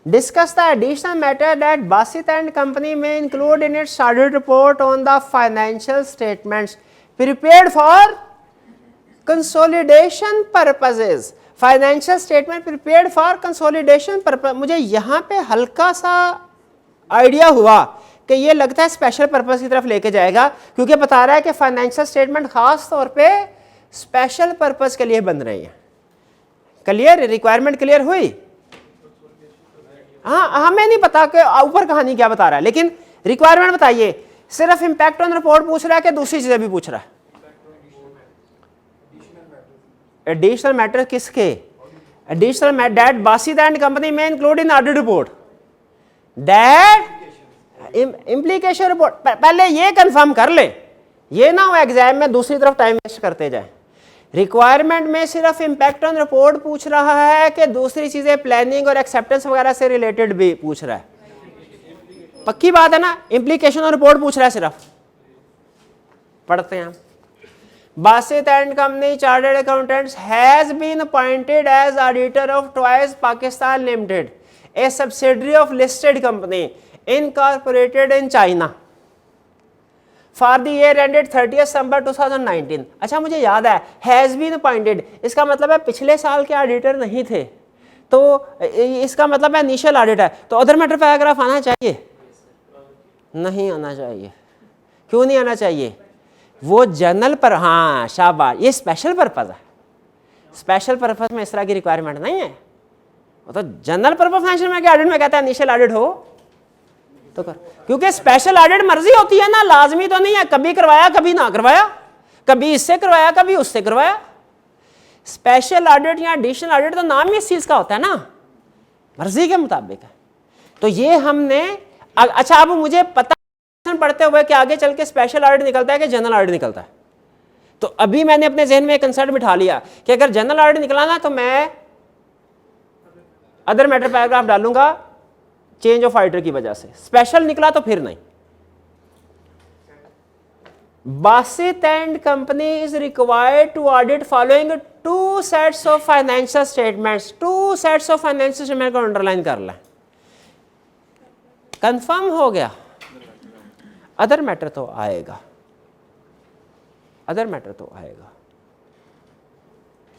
discuss the additional matter that Basit and company में include in its audit report on the financial statements prepared for consolidation purposes. Financial statement prepared for consolidation purpose. मुझे यहां पे हल्का सा आइडिया हुआ कि ये लगता है स्पेशल पर्पस की तरफ लेके जाएगा, क्योंकि बता रहा है कि फाइनेंशियल स्टेटमेंट खास तौर पे स्पेशल पर्पस के लिए बन रही है। क्लियर? रिक्वायरमेंट क्लियर हुई? हाँ, हमें नहीं पता कि ऊपर कहानी क्या बता रहा है, लेकिन रिक्वायरमेंट बताइए। सिर्फ इंपैक्ट ऑन रिपोर्ट पूछ रहा है कि दूसरी चीजें भी पूछ रहा है? एडिशनल मैटर किसके? Additional matter that Basit and company में include in audit report, that implication report. पहले ये कंफर्म कर ले, ये ना हो एग्जाम में दूसरी तरफ टाइम वेस्ट करते जाए। रिक्वायरमेंट में सिर्फ इंपैक्ट ऑन रिपोर्ट पूछ रहा है कि दूसरी चीजें प्लानिंग और एक्सेप्टेंस वगैरह से रिलेटेड भी पूछ रहा है? पक्की बात है ना? इम्प्लीकेशन ऑन रिपोर्ट पूछ रहा है सिर्फ। पढ़ते हैं। Basit and company chartered accountants has been appointed as auditor of twice Pakistan limited, a subsidiary of listed company incorporated in China for the year ended 30th December 2019। अच्छा मुझे याद है has been appointed, इसका मतलब है पिछले साल के ऑडिटर नहीं थे, तो इसका मतलब है इनिशियल ऑडिट है। तो अदर मैटर पैराग्राफ आना चाहिए? नहीं आना चाहिए। क्यों नहीं आना चाहिए? वो जनरल पर, हाँ शाबाश, ये स्पेशल पर्पस है। स्पेशल पर्पस में इस तरह की रिक्वायरमेंट नहीं है। वो तो जनरल पर्पस फाइनेंशियल में ऑडिट में कहता है इनिशियल ऑडिट हो तो कर, क्योंकि स्पेशल ऑडिट मर्जी होती है ना, लाजमी तो नहीं है। कभी करवाया कभी ना करवाया, कभी इससे करवाया कभी उससे करवाया। स्पेशल ऑडिट या एडिशनल ऑडिट तो नाम ही इस चीज का होता है ना, मर्जी के मुताबिक है। तो ये हमने अच्छा अब मुझे पता पढ़ते हुए कि आगे चल के स्पेशल ऑडिट निकलता है कि जनरल ऑडिट निकलता है, तो अभी मैंने अपने जहन में एक कंसेप्ट बिठा लिया कि अगर जनरल ऑडिट निकला ना तो मैं अदर मैटर पैराग्राफ डालूंगा चेंज ऑफ ऑडिटर की वजह से, स्पेशल निकला तो फिर नहीं। Basit and company is required to audit following 2 sets of financial statements. 2 sets of financial statements को अंडरलाइन कर लें, कंफर्म हो गया। अदर मैटर तो आएगा, अदर मैटर तो आएगा,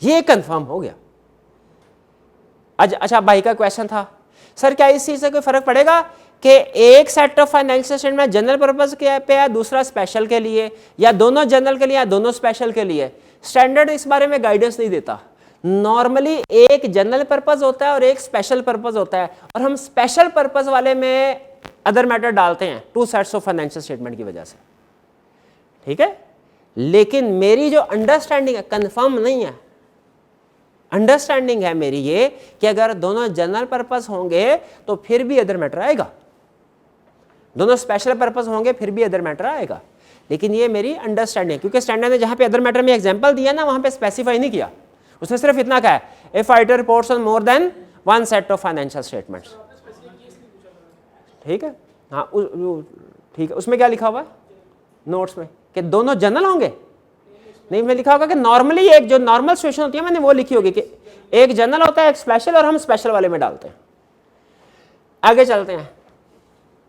ये कंफर्म हो गया। अच्छा भाई का क्वेश्चन था, सर क्या इस चीज से कोई फर्क पड़ेगा कि एक set of financial statement general purpose के पे है, दूसरा स्पेशल के लिए, या दोनों जनरल के लिए या दोनों स्पेशल के लिए? स्टैंडर्ड इस बारे में गाइडेंस नहीं देता। नॉर्मली एक जनरल पर्पस होता है और एक स्पेशल पर्पस होता है, और हम स्पेशल पर्पस वाले में अदर मैटर डालते हैं 2 सेट्स ऑफ फाइनेंशियल स्टेटमेंट की वजह से, ठीक है। लेकिन मेरी जो अंडरस्टैंडिंग है, कंफर्म नहीं है, अंडरस्टैंडिंग है मेरी ये कि अगर दोनों जनरल पर्पस होंगे तो फिर भी अदर मैटर आएगा, दोनों स्पेशल पर्पस होंगे फिर भी अदर मैटर आएगा। लेकिन ये मेरी अंडरस्टैंडिंग है, क्योंकि स्टैंडर्ड ने जहां पे अदर मैटर में एग्जांपल दिया ना, वहां पे स्पेसिफाई नहीं किया, उसने सिर्फ इतना कहा है if auditor reports on more than 1 set of financial statements, ठीक है। हाँ ठीक है, उसमें क्या लिखा हुआ है नोट्स में कि दोनों जनरल होंगे? नहीं, में लिखा होगा कि नॉर्मली एक जो नॉर्मल सिचुएशन होती है, मैंने वो लिखी होगी कि एक जनरल होता है एक स्पेशल, और हम स्पेशल वाले में डालते हैं। आगे चलते हैं।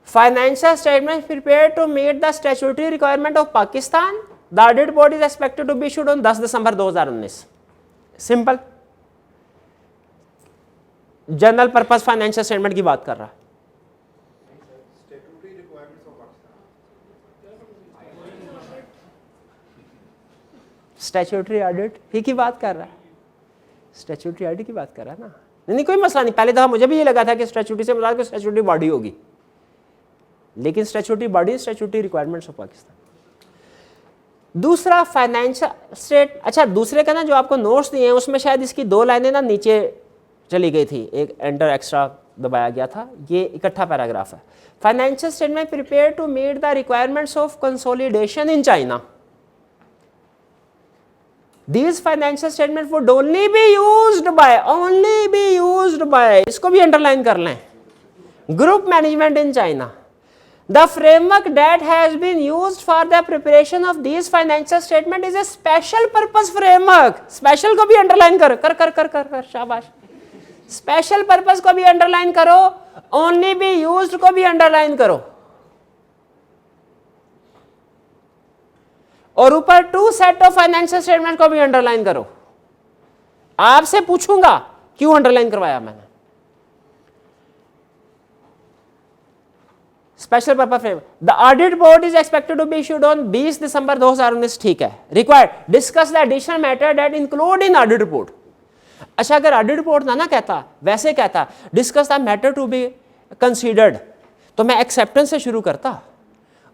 Financial statement prepared to meet the statutory requirement of Pakistan, the audit board is expected to be issued on 10 December 2019। Simple, general purpose financial statement की बात कर रहा है। स्टैट्यूटरी ऑडिट ही की बात कर रहा है, स्टैट्यूटरी ऑडिट की बात कर रहा है ना। नहीं कोई मसला नहीं, पहले दफा मुझे भी ये लगा था कि स्टैट्यूटरी से मतलब स्टैट्यूटरी बॉडी होगी, लेकिन statutory body statutory requirements of Pakistan. दूसरा फाइनेंशियल स्टेट, अच्छा दूसरे का ना जो आपको नोट्स दिए हैं उसमें शायद इसकी 2 लाइनें ना नीचे चली गई थी, एक एंटर एक्स्ट्रा दबाया गया था, ये इकट्ठा पैराग्राफ है। Financial statement prepare to meet the requirements of consolidation in China. These financial statements would only be used by, इसको भी अंडरलाइन कर लें, group management in China. The framework that has been used for the preparation of these financial statement is a special purpose framework. Special को भी अंडरलाइन कर शाबाश। Special purpose को भी अंडरलाइन करो, only be used को भी अंडरलाइन करो, और ऊपर 2 सेट ऑफ फाइनेंशियल स्टेटमेंट को भी अंडरलाइन करो। आपसे पूछूंगा क्यों अंडरलाइन करवाया मैंने। Special purpose frame, the audit board is expected to be issued on 20 December 2019, ठीक है। Required discuss the additional matter that include in audit report. अच्छा अगर ऑडिट रिपोर्ट ना कहता, वैसे कहता discuss the matter to be considered, तो मैं एक्सेप्टेंस से शुरू करता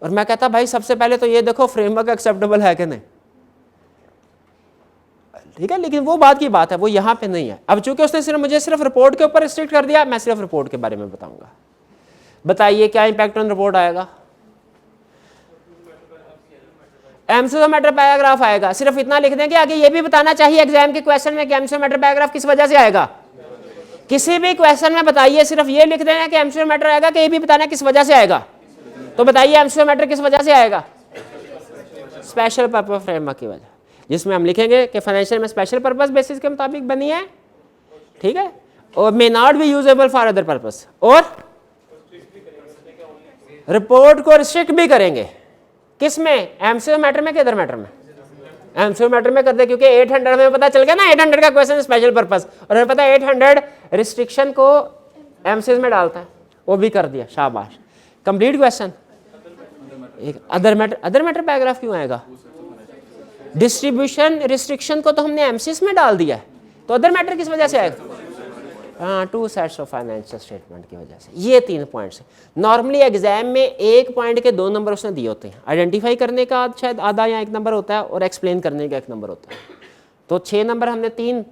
और मैं कहता भाई सबसे पहले तो ये देखो फ्रेमवर्क एक्सेप्टेबल है कि नहीं, ठीक है। लेकिन वो बात की बात है, वो यहां पे नहीं है। अब चूंकि उसने मुझे सिर्फ रिपोर्ट के ऊपर रिस्ट्रिक्ट कर दिया, मैं सिर्फ रिपोर्ट के बारे में बताऊंगा। बताइए क्या इंपैक्ट ऑन रिपोर्ट आएगा? एमसीक्यू मैटर पैराग्राफ आएगा। सिर्फ इतना लिख दें कि आगे ये भी बताना चाहिए एग्जाम के क्वेश्चन में कि एमसीक्यू मैटर पैराग्राफ किस वजह से आएगा। किसी भी क्वेश्चन में बताइए, सिर्फ ये लिख देना कि एमसीक्यू मैटर आएगा, कि ये भी बताना किस वजह से आएगा। तो बताइए एमसीक्यू मैटर किस वजह से आएगा? स्पेशल पर्पस फ्रेमवर्क की वजह, जिसमें हम लिखेंगे कि फाइनेंशियल में स्पेशल पर्पस बेसिस के मुताबिक बनी है, ठीक है, और मे not B usable for other purpose, और रिपोर्ट को रिस्ट्रिक्ट भी करेंगे। किस में? एमसीक्यू मैटर में कि अदर मैटर में? एमसीक्यू मैटर में कर दे, क्योंकि 800 में पता चल गया ना 800 का क्वेश्चन स्पेशल पर्पस, और हमें पता है 800 रिस्ट्रिक्शन को एमसीक्यू में डालता है, वो भी कर दिया, शाबाश, कंप्लीट क्वेश्चन। एक अदर मैटर पैराग्राफ क्यों आएगा? डिस्ट्रीब्यूशन रिस्ट्रिक्शन को तो हमने एमसीएस में डाल दिया है, तो अदर मैटर किस वजह से आएगा? हाँ, 2 सेट्स ऑफ फाइनेंशियल स्टेटमेंट की वजह से। ये 3 पॉइंट्स हैं। नॉर्मली एग्जाम में 1 पॉइंट के 2 नंबर उसने दिए होते हैं। आइडेंटिफाई करने का शायद आधा या 1 नंबर होता है, और एक्सप्लेन करने का 1 नंबर होता है। तो 6 नंबर हमने 3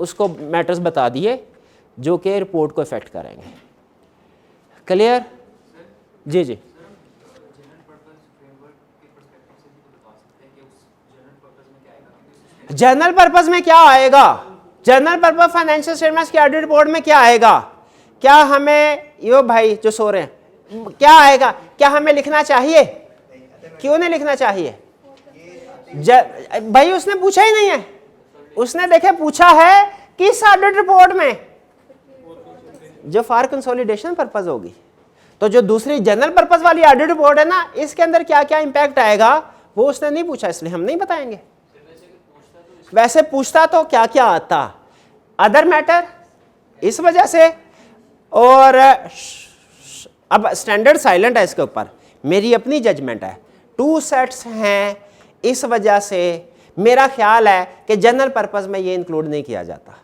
उसको मैटर्स बता दिए जो कि रिपोर्ट को इफेक्ट करेंगे। क्लियर? जी जी, जनरल पर्पस में क्या आएगा? जनरल पर्पस फाइनेंशियल स्टेटमेंट्स की ऑडिट रिपोर्ट में क्या आएगा? क्या हमें, यो भाई जो सो रहे हैं, क्या आएगा? क्या हमें लिखना चाहिए? क्यों नहीं लिखना चाहिए? भाई उसने पूछा ही नहीं है, उसने देखे पूछा है किस ऑडिट रिपोर्ट में, जो फॉर कंसोलिडेशन पर्पस होगी। तो जो दूसरी जनरल पर्पस वाली ऑडिट रिपोर्ट है ना, इसके अंदर क्या क्या इंपैक्ट आएगा वो उसने नहीं पूछा, इसलिए हम नहीं बताएंगे। वैसे पूछता तो क्या क्या आता, अदर मैटर, इस वजह से, और अब स्टैंडर्ड साइलेंट है इसके ऊपर, मेरी अपनी जजमेंट है, 2 सेट्स हैं, इस वजह से मेरा ख्याल है कि जनरल पर्पस में ये इंक्लूड नहीं किया जाता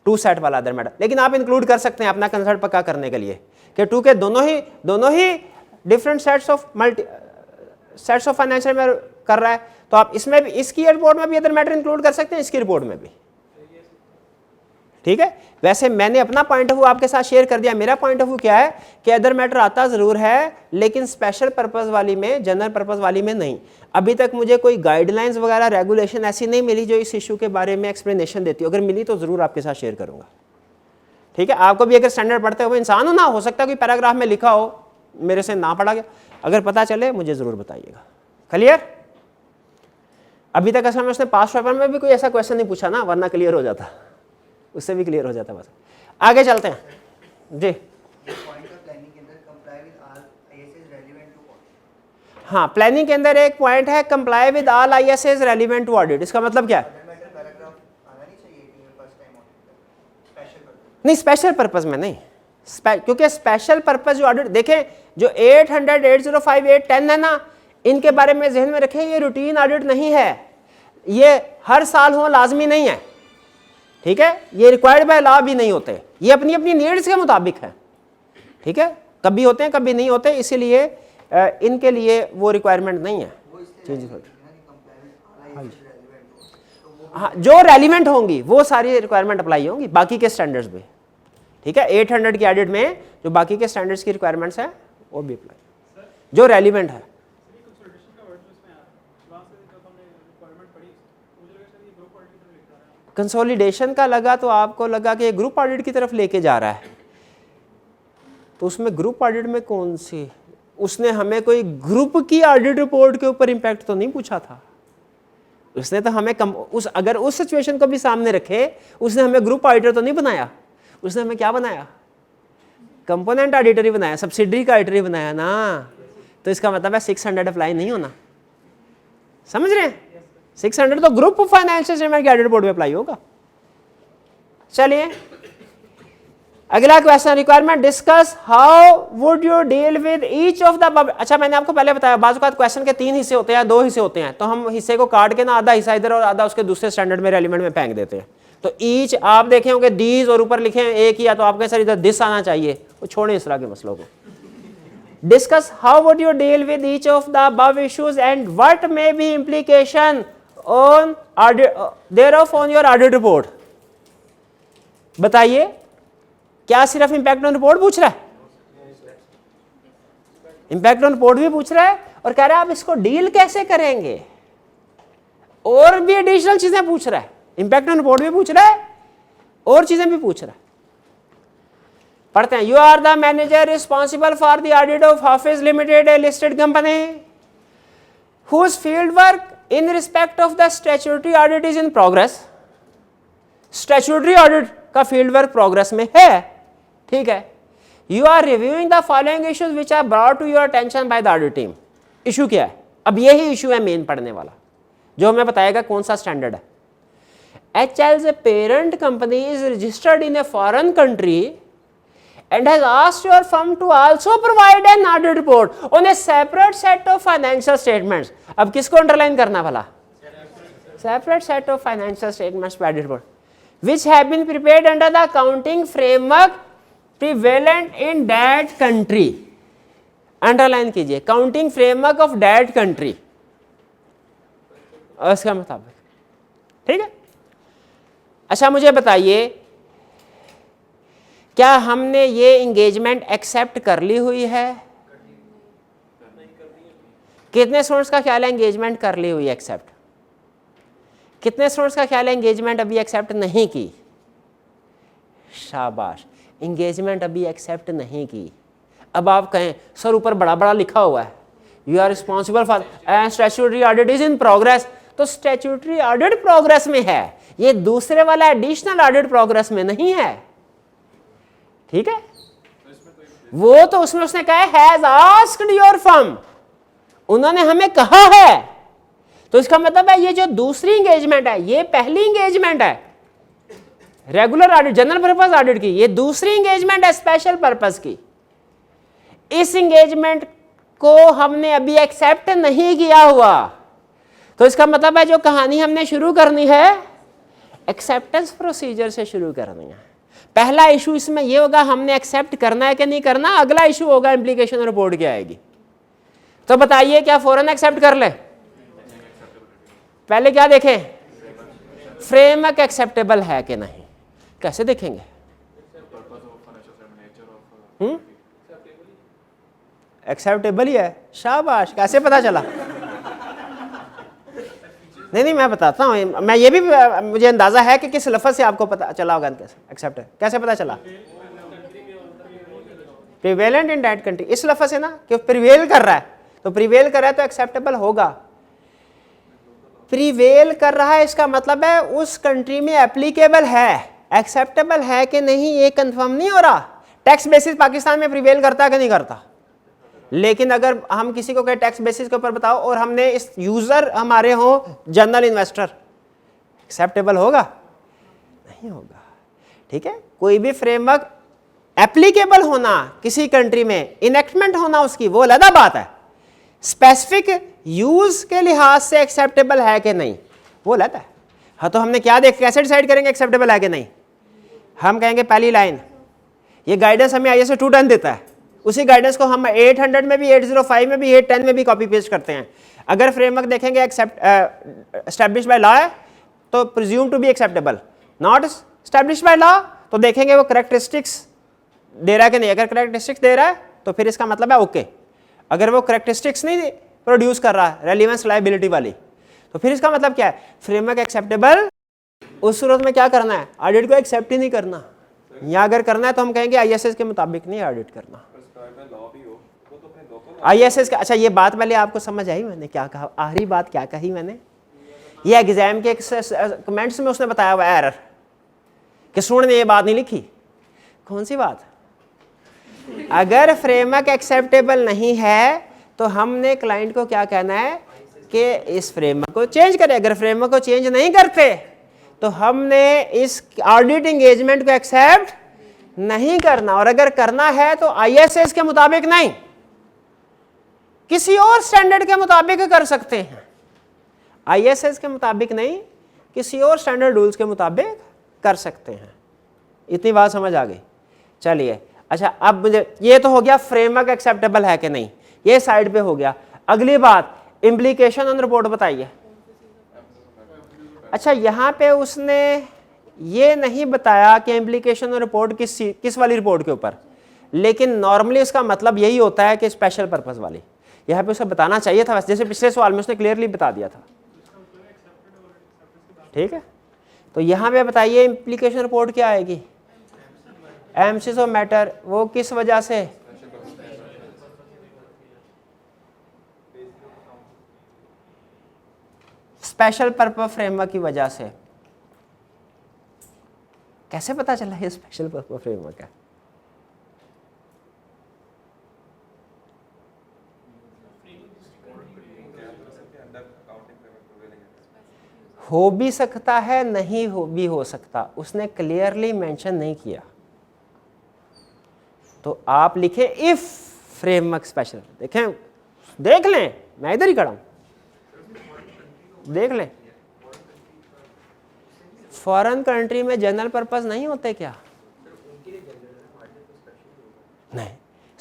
2 सेट वाला अदर मैटर। लेकिन आप इंक्लूड कर सकते हैं अपना कंसर्ट पक्का करने के लिए कि 2 के दोनों ही डिफरेंट सेट्स ऑफ फाइनेंशियल में कर रहा है, तो आप इसमें भी, इसकी रिपोर्ट में भी अदर मैटर इंक्लूड कर सकते हैं, इसकी रिपोर्ट में भी। ठीक है, वैसे मैंने अपना पॉइंट ऑफ व्यू आपके साथ शेयर कर दिया। मेरा पॉइंट ऑफ व्यू क्या है कि अदर मैटर आता जरूर है, लेकिन स्पेशल पर्पस वाली में, जनरल पर्पस वाली में नहीं। अभी तक मुझे कोई गाइडलाइंस वगैरह रेगुलेशन ऐसी नहीं मिली जो इस इशू के बारे में एक्सप्लेनेशन देती हो। अगर मिली तो जरूर आपके साथ शेयर करूंगा। ठीक है, आपको भी अगर स्टैंडर्ड पढ़ते हुए इंसान हो ना, हो सकता है कोई पैराग्राफ में लिखा हो, मेरे से ना पढ़ा गया, अगर पता चले मुझे जरूर बताइएगा। क्लियर? अभी तक असल में उसने पास पेपर में भी कोई ऐसा क्वेश्चन नहीं पूछा ना, वरना क्लियर हो जाता, उससे भी क्लियर हो जाता। बस आगे चलते हैं जी। हाँ, प्लानिंग के अंदर एक पॉइंट है, comply with all ISAs relevant to audit. इसका मतलब क्या है? नहीं, स्पेशल पर्पस में नहीं, क्योंकि स्पेशल पर्पस जो ऑडिट, देखें जो 800, 805, 810 है ना, इनके बारे में ज़हन में रखें, ये रूटीन ऑडिट नहीं है, ये हर साल हो लाजमी नहीं है। ठीक है, ये रिक्वायर्ड बाय लॉ भी नहीं होते, ये अपनी अपनी नीड्स के मुताबिक है। ठीक है, कभी होते हैं कभी नहीं होते, इसीलिए इनके लिए वो रिक्वायरमेंट नहीं है। हाँ, जो रेलिवेंट होंगी वो सारी रिक्वायरमेंट अप्लाई होंगी, बाकी के स्टैंडर्ड्स भी। ठीक है, 800 की ऑडिट में जो बाकी के स्टैंडर्ड्स की रिक्वायरमेंट्स है वो भी अप्लाई, जो रेलिवेंट है। कंसोलिडेशन का लगा तो आपको लगा कि ग्रुप ऑडिट की तरफ लेके जा रहा है, तो उसमें ग्रुप ऑडिट में कौन सी, उसने हमें कोई ग्रुप की ऑडिट रिपोर्ट के ऊपर इंपैक्ट तो नहीं पूछा था। उसने तो हमें अगर उस सिचुएशन को भी सामने रखे, उसने हमें ग्रुप ऑडिटर तो नहीं बनाया, उसने हमें क्या बनाया? कंपोनेंट ऑडिटर ही बनाया, सब्सिडरी का ऑडिटर ही बनाया ना। तो इसका मतलब है 600 अप्लाई नहीं होना, समझ रहे हैं? 600 तो ग्रुप फाइनेंशियल स्टेटमेंट की ऑडिट रिपोर्ट में अप्लाई होगा। चलिए अगला question, requirement discuss how would you deal with each of the. अच्छा, मैंने आपको पहले बताया बाज़ क्वेश्चन के 3 हिस्से होते हैं, 2 हिस्से होते हैं, तो हम हिस्से को काट के ना आधा हिस्सा इधर और आधा उसके दूसरे स्टैंडर्ड में रेलिवेंट में फेंक देते हैं। तो ईच आप देखे होंगे दीज और ऊपर लिखे एक ही, या तो आपके सर इधर दिस आना चाहिए, वो छोड़े इस तरह के मसलों को। Discuss how would you deal with each of the above issues and what may be implication on thereof on your audit report. बताइए, क्या सिर्फ इंपैक्ट ऑन रिपोर्ट पूछ रहा है? इंपैक्ट ऑन रिपोर्ट भी पूछ रहा है और कह रहा है आप इसको डील कैसे करेंगे, और भी एडिशनल चीजें पूछ रहा है। इंपैक्ट ऑन रिपोर्ट भी पूछ रहा है और चीजें भी पूछ रहा है। पढ़ते हैं, you are the manager responsible for the audit of Hafiz limited, a listed company whose field work in respect of the statutory audit is in progress. Statutory audit का फील्ड वर्क प्रोग्रेस में है। ठीक है, you are reviewing the following issues which are brought to your attention by the audit team. Issue क्या है? अब यही इशू है मेन पढ़ने वाला, जो हमें बताएगा कौन सा स्टैंडर्ड है। HL's parent company is registered in a foreign country and has asked your firm to also provide an audit report on a separate set of financial statements. अब किसको अंडरलाइन करना भला? Separate set of financial statements per audit report, which have been prepared under the accounting framework prevalent in that country. Underline कीजिए, counting framework of that country, उसका मुताबिक। ठीक है, अच्छा मुझे बताइए, क्या हमने ये इंगेजमेंट एक्सेप्ट कर ली हुई है? कितने स्टूडेंट्स का ख्याल है एंगेजमेंट कर ली हुई एक्सेप्ट? कितने स्टूडेंट्स का ख्याल है एंगेजमेंट अभी एक्सेप्ट नहीं की? शाबाश, एंगेजमेंट अभी एक्सेप्ट नहीं की। अब आप कहें सर ऊपर बड़ा बड़ा लिखा हुआ है you are responsible for and statutory audit is in progress, तो स्टैट्यूटरी ऑडिट प्रोग्रेस में है, ये दूसरे वाला एडिशनल ऑडिट प्रोग्रेस में नहीं है। ठीक है, वो तो उसमें उसने कहा हैज आस्क्ड योर फर्म, उन्होंने हमें कहा है, तो इसका मतलब है ये जो दूसरी एंगेजमेंट है ये पहली एंगेजमेंट है regular audit general purpose audit की, ये दूसरी एंगेजमेंट है स्पेशल पर्पस की। इस एंगेजमेंट को हमने अभी एक्सेप्ट नहीं किया हुआ, तो इसका मतलब है जो कहानी हमने शुरू करनी है एक्सेप्टेंस प्रोसीजर से शुरू करनी है। पहला इशू इसमें यह होगा हमने एक्सेप्ट करना है कि नहीं करना, अगला इशू होगा इम्प्लीकेशन रिपोर्ट क्या आएगी। तो बताइए क्या फौरन एक्सेप्ट कर ले? पहले क्या देखें, फ्रेमवर्क एक्सेप्टेबल है कि नहीं। कैसे देखेंगे? एक्सेप्टेबल ही है, शाबाश। कैसे पता चला? नहीं मैं बताता हूँ, मैं ये भी मुझे अंदाजा है कि किस लफ्ज़ से आपको पता चला होगा एक्सेप्ट, कैसे पता चला? प्रिवेलेंट इन दैट कंट्री, इस लफ्ज़ से ना कि प्रिवेल कर रहा है, तो प्रिवेल कर रहा है तो एक्सेप्टेबल होगा। प्रिवेल कर रहा है इसका मतलब है उस कंट्री में एप्लीकेबल है, एक्सेप्टेबल है कि नहीं ये कंफर्म नहीं हो रहा। टैक्स बेसिस पाकिस्तान में प्रिवेल करता है कि नहीं करता, लेकिन अगर हम किसी को कहे टैक्स बेसिस के ऊपर बताओ और हमने इस यूजर हमारे हो जनरल इन्वेस्टर, एक्सेप्टेबल होगा? नहीं होगा। ठीक है, कोई भी फ्रेमवर्क एप्लीकेबल होना किसी कंट्री में, इनेक्टमेंट होना उसकी, वो अलग बात है। स्पेसिफिक यूज के लिहाज से एक्सेप्टेबल है कि नहीं वो अलग है। हाँ, तो हमने क्या कैसे डिसाइड करेंगे एक्सेप्टेबल है कि नहीं? हम कहेंगे पहली लाइन, ये गाइडेंस हमें ISO 210 देता है, उसी गाइडेंस को हम 800 में भी, 805 में भी, 810 में भी कॉपी पेस्ट करते हैं। अगर फ्रेमवर्क देखेंगे एस्टैब्लिश बाय लॉ है तो presume to be acceptable, not establish by law तो देखेंगे वो करेक्टरिस्टिक्स दे रहा है कि नहीं। अगर करेक्टरिस्टिक्स दे रहा है तो फिर इसका मतलब है ओके। अगर वो करेक्टरिस्टिक्स नहीं प्रोड्यूस कर रहा है रेलिवेंस लायबिलिटी वाली, तो फिर इसका मतलब क्या है, फ्रेमवर्क एक्सेप्टेबल। उस सूरत में क्या करना है, ऑडिट को एक्सेप्ट ही नहीं करना, या अगर करना है तो हम कहेंगे ISS के मुताबिक नहीं ऑडिट करना। ISS का, अच्छा ये बात पहले आपको समझ आई मैंने क्या कहा, आखिरी बात क्या कही मैंने? ये एग्जाम के कमेंट्स में उसने बताया हुआ एरर कि स्टूडेंट ने ये बात नहीं लिखी। कौन सी बात? अगर फ्रेमवर्क एक्सेप्टेबल नहीं है तो हमने क्लाइंट को क्या कहना है कि इस फ्रेमवर्क को चेंज करें। अगर फ्रेमवर्क को चेंज नहीं करते तो हमने इस ऑडिट एंगेजमेंट को एक्सेप्ट नहीं करना, और अगर करना है तो ISS के मुताबिक नहीं, किसी और स्टैंडर्ड के मुताबिक कर सकते हैं। ISS के मुताबिक नहीं, किसी और स्टैंडर्ड रूल्स के मुताबिक कर सकते हैं। इतनी बात समझ आ गई? चलिए, अच्छा अब मुझे ये तो हो गया फ्रेमवर्क एक्सेप्टेबल है कि नहीं, ये साइड पे हो गया। अगली बात इम्प्लीकेशन ऑन रिपोर्ट बताइए। अच्छा, यहाँ पे उसने ये नहीं बताया कि इम्प्लीकेशन ऑन रिपोर्ट किस वाली रिपोर्ट के ऊपर, लेकिन नॉर्मली उसका मतलब यही होता है कि स्पेशल पर्पस वाली। यहाँ पे उसे बताना चाहिए था, जैसे पिछले सवाल में उसने क्लियरली बता दिया था। ठीक है, तो यहाँ पे बताइए इम्प्लीकेशन रिपोर्ट क्या आएगी? एम्सिस ऑफ मैटर, वो किस वजह से? स्पेशल पर्पस फ्रेमवर्क की वजह से। कैसे पता चला ये स्पेशल पर्पस फ्रेमवर्क है? हो भी सकता है, नहीं हो सकता, उसने क्लियरली मेंशन नहीं किया। तो आप लिखे इफ फ्रेमवर्क स्पेशल, देखें देख लें, मैं इधर ही खड़ा हूं, देख लें। फॉरेन कंट्री में जनरल पर्पस नहीं होते क्या? नहीं,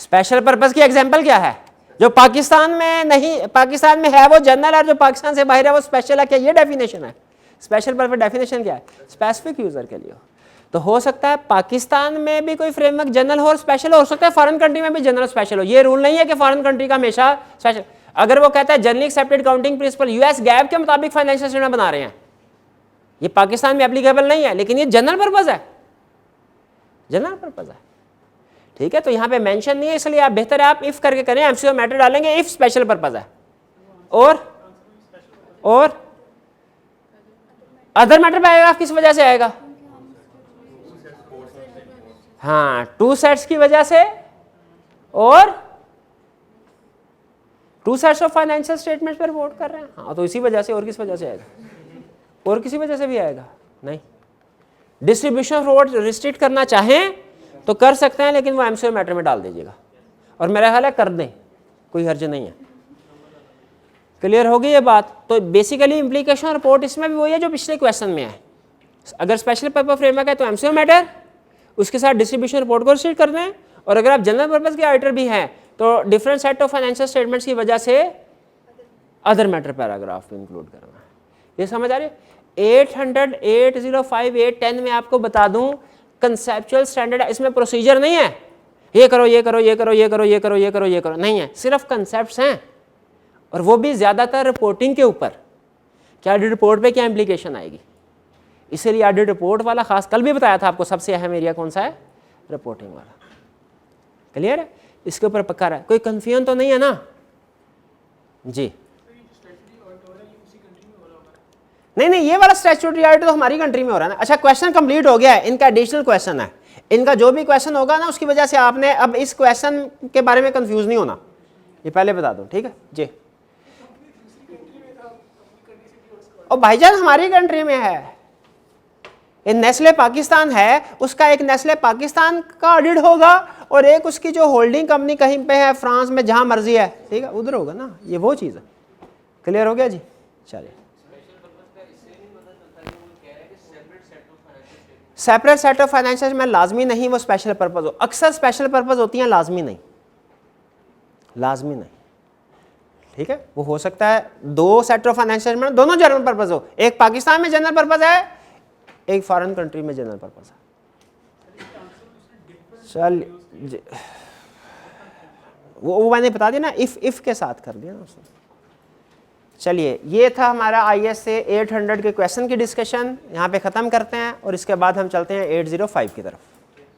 स्पेशल पर्पस की एग्जांपल क्या है? जो पाकिस्तान में नहीं, पाकिस्तान में है वो जनरल, और जो पाकिस्तान से बाहर है वो स्पेशल है। क्या ये डेफिनेशन है? स्पेशल पर्पस डेफिनेशन क्या है? स्पेसिफिक यूजर के लिए। तो हो सकता है पाकिस्तान में भी कोई फ्रेमवर्क जनरल हो और स्पेशल हो सकता है फॉरेन कंट्री में भी जनरल स्पेशल हो। ये रूल नहीं है कि फॉरेन कंट्री का हमेशा स्पेशल। अगर वो कहता है generally accepted accounting principle US gap के मुताबिक फाइनेंशियल स्टेटमेंट बना रहे हैं, ये पाकिस्तान में एप्लीकेबल नहीं है, लेकिन ये जनरल पर्पज है, जनरल पर्पज है, ठीक है। तो यहाँ पे मेंशन नहीं है, इसलिए आप बेहतर है आप इफ करके करें, एमसीक्यू मैटर डालेंगे इफ स्पेशल पर्पज है, और अदर मैटर पैराग्राफ किस वजह से आएगा? हाँ, टू सेट्स की वजह से, और two sets of financial statements पर रिपोर्ट कर रहे हैं, हाँ तो इसी वजह से, और किस वजह से आएगा? और किसी वजह से भी आएगा नहीं। डिस्ट्रीब्यूशन ऑफ रिवॉर्ड रिस्ट्रिक्ट करना चाहें तो कर सकते हैं, लेकिन वो एमसीक्यू मैटर में डाल दीजिएगा, और मेरा ख्याल है कर दें, कोई हर्ज नहीं है। क्लियर होगी ये बात? तो बेसिकली इम्प्लीकेशन रिपोर्ट इसमें भी वही है जो पिछले क्वेश्चन में है। अगर स्पेशल पर्पज फ्रेमवर्क है तो एमसीक्यू मैटर, उसके साथ डिस्ट्रीब्यूशन रिपोर्ट को रिस्ट्रिक्ट कर दें, और अगर आप जनरल पर्पज के ऑडिटर भी हैं तो different set of financial statements की वजह से अदर मैटर पैराग्राफ में इंक्लूड करना है। ये समझ आ रही है? 800, 805, 810 में आपको बता दूं कंसेप्चुअल स्टैंडर्ड है, इसमें प्रोसीजर नहीं है ये करो ये करो ये करो ये करो ये करो ये करो ये करो, नहीं है, सिर्फ कंसेप्ट्स हैं, और वो भी ज़्यादातर रिपोर्टिंग के ऊपर, क्या ऑडिट रिपोर्ट पे क्या इंप्लीकेशन आएगी। इसीलिए ऑडिट रिपोर्ट वाला खास कल भी बताया था आपको, सबसे अहम एरिया कौन सा है? रिपोर्टिंग वाला। क्लियर है? इसके ऊपर पक्का है, कोई कंफ्यूजन तो नहीं है ना जी? नहीं, ये वाला स्टैट्यूटरी ऑडिट तो हमारी कंट्री में हो रहा है ना। अच्छा, क्वेश्चन कंप्लीट हो गया है, इनका एडिशनल क्वेश्चन है, इनका जो भी क्वेश्चन होगा ना उसकी वजह से आपने अब इस क्वेश्चन के बारे में कंफ्यूज नहीं होना, ये पहले बता दो, ठीक है जी? और भाईजान हमारी कंट्री में है, ये नेस्ले पाकिस्तान है, उसका एक नेस्ले पाकिस्तान का ऑडिट होगा, और एक उसकी जो होल्डिंग कंपनी कहीं पे है फ्रांस में, जहां मर्जी है, ठीक है, उधर होगा ना, ये वो चीज़ है। क्लियर हो गया जी? चलिए, सेपरेट सेट ऑफ फाइनेंशियल में लाजमी नहीं वो स्पेशल पर्पज हो, अक्सर स्पेशल पर्पज होती हैं, लाजमी नहीं, लाजमी नहीं, ठीक है। वो हो सकता है दो सेट ऑफ फाइनेंशियल में दोनों जनरल पर्पज हो, एक पाकिस्तान में जनरल पर्पज है, एक फॉरेन कंट्री में जनरल पर्पज है। चल वो मैंने बता दिया ना, इफ के साथ कर दिया ना उसने। चलिए, ये था हमारा ISA 800 के क्वेश्चन की डिस्कशन, यहाँ पे ख़त्म करते हैं, और इसके बाद हम चलते हैं 805 की तरफ।